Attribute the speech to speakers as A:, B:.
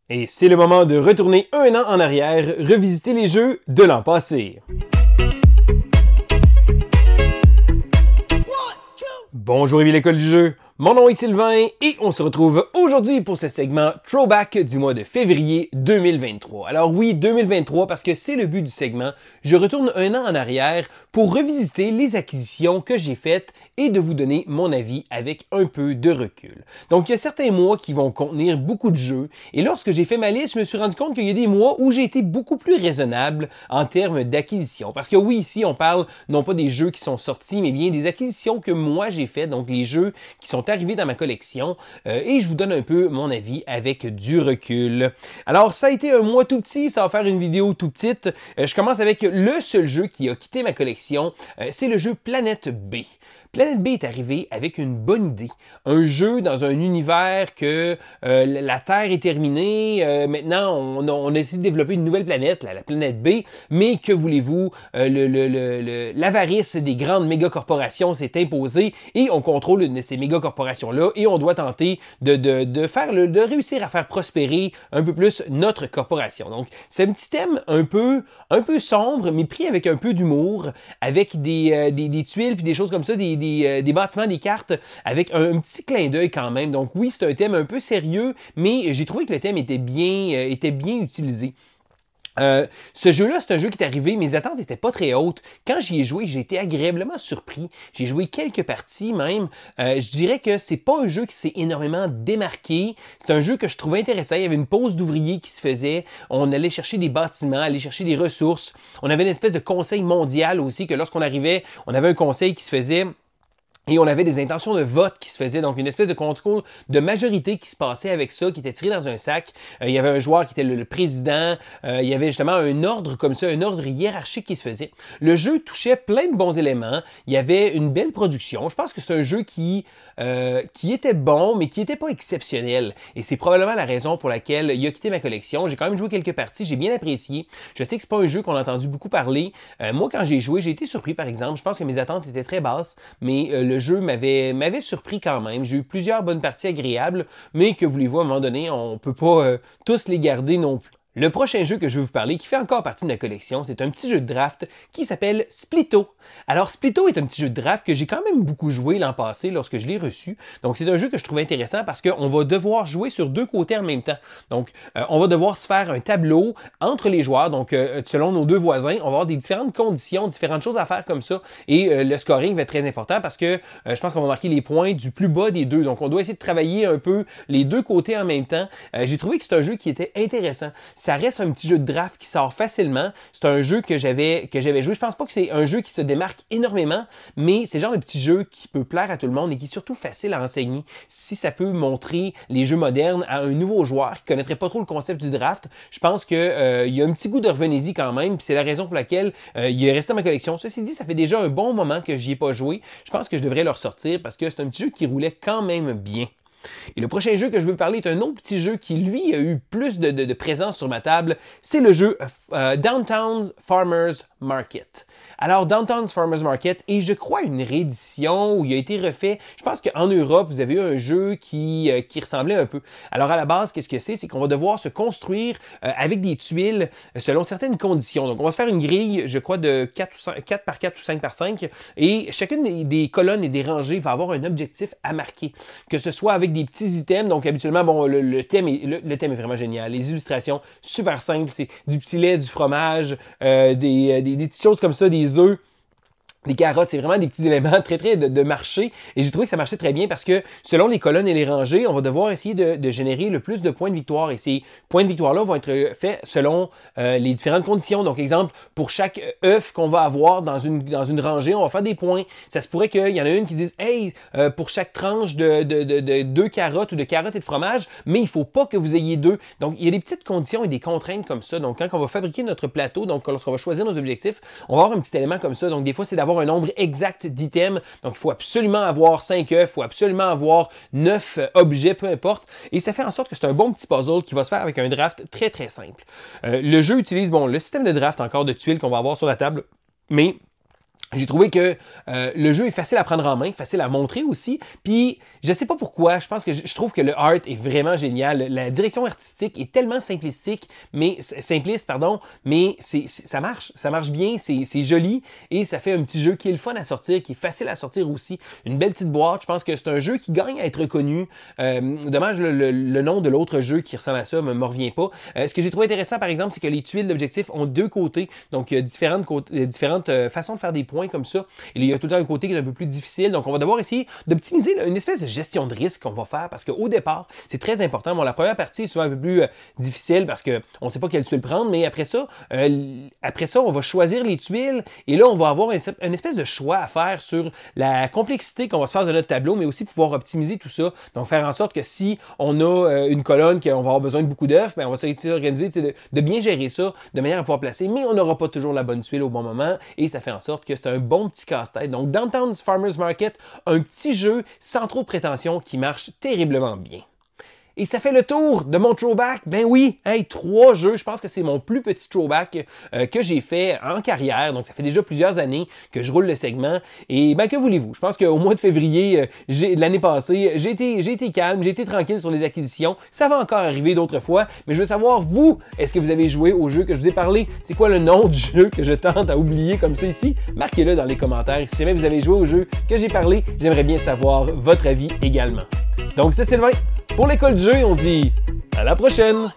A: Et c'est le moment de retourner un an en arrière, revisiter les jeux de l'an passé. Bonjour et bien l'école du jeu, mon nom est Sylvain et on se retrouve aujourd'hui pour ce segment Throwback du mois de février 2023. Alors oui, 2023 parce que c'est le but du segment, je retourne un an en arrière pour revisiter les acquisitions que j'ai faites et de vous donner mon avis avec un peu de recul. Donc il y a certains mois qui vont contenir beaucoup de jeux et lorsque j'ai fait ma liste, je me suis rendu compte qu'il y a des mois où j'ai été beaucoup plus raisonnable en termes d'acquisition. Parce que oui, ici on parle non pas des jeux qui sont sortis, mais bien des acquisitions que moi j'ai faites, donc les jeux qui sont arrivés dans ma collection et je vous donne un peu mon avis avec du recul. Alors ça a été un mois tout petit, ça va faire une vidéo tout petite. Je commence avec le seul jeu qui a quitté ma collection, c'est le jeu Planète B. Planète B est arrivé avec une bonne idée. Un jeu dans un univers que la Terre est terminée. Maintenant, on a essayé de développer une nouvelle planète, la planète B. Mais que voulez-vous? L'avarice des grandes méga-corporations s'est imposée et on contrôle une de ces méga-corporations-là et on doit tenter de réussir à faire prospérer un peu plus notre corporation. Donc, c'est un petit thème un peu sombre, mais pris avec un peu d'humour, avec des tuiles puis des choses comme ça, des bâtiments, des cartes, avec un petit clin d'œil quand même. Donc oui, c'est un thème un peu sérieux, mais j'ai trouvé que le thème était bien utilisé. Ce jeu-là, c'est un jeu qui est arrivé, mes attentes n'étaient pas très hautes. Quand j'y ai joué, j'ai été agréablement surpris. J'ai joué quelques parties même. Je dirais que c'est pas un jeu qui s'est énormément démarqué. C'est un jeu que je trouvais intéressant. Il y avait une pause d'ouvriers qui se faisait. On allait chercher des bâtiments, aller chercher des ressources. On avait une espèce de conseil mondial aussi, que lorsqu'on arrivait, on avait un conseil qui se faisait. Et on avait des intentions de vote qui se faisaient, donc une espèce de contrôle de majorité qui se passait avec ça, qui était tiré dans un sac. Il y avait un joueur qui était le président, il y avait justement un ordre comme ça, un ordre hiérarchique qui se faisait. Le jeu touchait plein de bons éléments, il y avait une belle production. Je pense que c'est un jeu qui était bon, mais qui n'était pas exceptionnel. Et c'est probablement la raison pour laquelle il a quitté ma collection. J'ai quand même joué quelques parties, j'ai bien apprécié. Je sais que c'est pas un jeu qu'on a entendu beaucoup parler. Moi, quand j'ai joué, j'ai été surpris par exemple. Je pense que mes attentes étaient très basses, mais le jeu m'avait surpris quand même. J'ai eu plusieurs bonnes parties agréables, mais que voulez-vous, à un moment donné, on ne peut pas tous les garder non plus. Le prochain jeu que je vais vous parler, qui fait encore partie de ma collection, c'est un petit jeu de draft qui s'appelle Splitto. Alors Splitto est un petit jeu de draft que j'ai quand même beaucoup joué l'an passé lorsque je l'ai reçu. Donc c'est un jeu que je trouve intéressant parce qu'on va devoir jouer sur deux côtés en même temps. Donc on va devoir se faire un tableau entre les joueurs, donc selon nos deux voisins, on va avoir des différentes conditions, différentes choses à faire comme ça. Et le scoring va être très important parce que je pense qu'on va marquer les points du plus bas des deux. Donc on doit essayer de travailler un peu les deux côtés en même temps. J'ai trouvé que c'est un jeu qui était intéressant. Ça reste un petit jeu de draft qui sort facilement. C'est un jeu que j'avais joué. Je pense pas que c'est un jeu qui se démarque énormément, mais c'est le genre de petit jeu qui peut plaire à tout le monde et qui est surtout facile à enseigner. Si ça peut montrer les jeux modernes à un nouveau joueur qui connaîtrait pas trop le concept du draft, je pense que il y a un petit goût de revenez-y quand même. Puis c'est la raison pour laquelle il est resté dans ma collection. Ceci dit, ça fait déjà un bon moment que j'y ai pas joué. Je pense que je devrais le ressortir parce que c'est un petit jeu qui roulait quand même bien. Et le prochain jeu que je veux vous parler est un autre petit jeu qui, lui, a eu plus de présence sur ma table. C'est le jeu Downtown Farmers Market. Alors, Downtown Farmers Market est, je crois, une réédition où il a été refait. Je pense qu'en Europe, vous avez eu un jeu qui ressemblait un peu. Alors, à la base, qu'est-ce que c'est? C'est qu'on va devoir se construire avec des tuiles selon certaines conditions. Donc, on va se faire une grille, je crois, de 4 par 4 ou 5 par 5. Et chacune des colonnes et des rangées va avoir un objectif à marquer. Que ce soit avec des petits items. Donc, habituellement, bon, le thème est vraiment génial. Les illustrations, super simples. C'est du petit lait, du fromage, des petites choses comme ça, des œufs. Des carottes, c'est vraiment des petits éléments très de marché et j'ai trouvé que ça marchait très bien parce que selon les colonnes et les rangées, on va devoir essayer de générer le plus de points de victoire et ces points de victoire-là vont être faits selon les différentes conditions. Donc exemple, pour chaque œuf qu'on va avoir dans une rangée, on va faire des points. Ça se pourrait qu'il y en a une qui dise « Hey, pour chaque tranche de 2 carottes ou de carottes et de fromage, mais il ne faut pas que vous ayez 2. » Donc il y a des petites conditions et des contraintes comme ça. Donc quand on va fabriquer notre plateau, donc lorsqu'on va choisir nos objectifs, on va avoir un petit élément comme ça. Donc des fois, c'est d'avoir un nombre exact d'items. Donc, il faut absolument avoir 5 œufs, il faut absolument avoir 9 objets, peu importe. Et ça fait en sorte que c'est un bon petit puzzle qui va se faire avec un draft très simple. Le jeu utilise, bon, le système de draft encore de tuiles qu'on va avoir sur la table, mais J'ai trouvé que le jeu est facile à prendre en main, facile à montrer aussi. Puis, je sais pas pourquoi, je pense que je trouve que le art est vraiment génial. La direction artistique est tellement simpliste, mais ça marche bien, c'est joli et ça fait un petit jeu qui est le fun à sortir, qui est facile à sortir aussi. Une belle petite boîte, je pense que c'est un jeu qui gagne à être reconnu. Dommage, le nom de l'autre jeu qui ressemble à ça me revient pas. Ce que j'ai trouvé intéressant, par exemple, c'est que les tuiles d'objectifs ont deux côtés, donc il y a différentes façons de faire des points comme ça. Et il y a tout le temps un côté qui est un peu plus difficile. Donc, on va devoir essayer d'optimiser une espèce de gestion de risque qu'on va faire parce qu'au départ, c'est très important. Bon, la première partie est souvent un peu plus difficile parce qu'on ne sait pas quelle tuile prendre, mais après ça, on va choisir les tuiles et là, on va avoir une espèce de choix à faire sur la complexité qu'on va se faire de notre tableau, mais aussi pouvoir optimiser tout ça. Donc, faire en sorte que si on a une colonne qu'on va avoir besoin de beaucoup d'œufs, on va s'organiser de bien gérer ça de manière à pouvoir placer, mais on n'aura pas toujours la bonne tuile au bon moment et ça fait en sorte que c'est un bon petit casse-tête. Donc, Downtown Farmers Market, un petit jeu sans trop de prétention qui marche terriblement bien. Et ça fait le tour de mon throwback. Ben oui, 3 jeux. Je pense que c'est mon plus petit throwback que j'ai fait en carrière. Donc, ça fait déjà plusieurs années que je roule le segment. Et ben, que voulez-vous? Je pense qu'au mois de février l'année passée, j'ai été calme, j'ai été tranquille sur les acquisitions. Ça va encore arriver d'autres fois. Mais je veux savoir, vous, est-ce que vous avez joué au jeu que je vous ai parlé? C'est quoi le nom du jeu que je tente à oublier comme ça ici? Marquez-le dans les commentaires. Si jamais vous avez joué au jeu que j'ai parlé, j'aimerais bien savoir votre avis également. Donc, c'était Sylvain pour l'école du jeu. On se dit à la prochaine!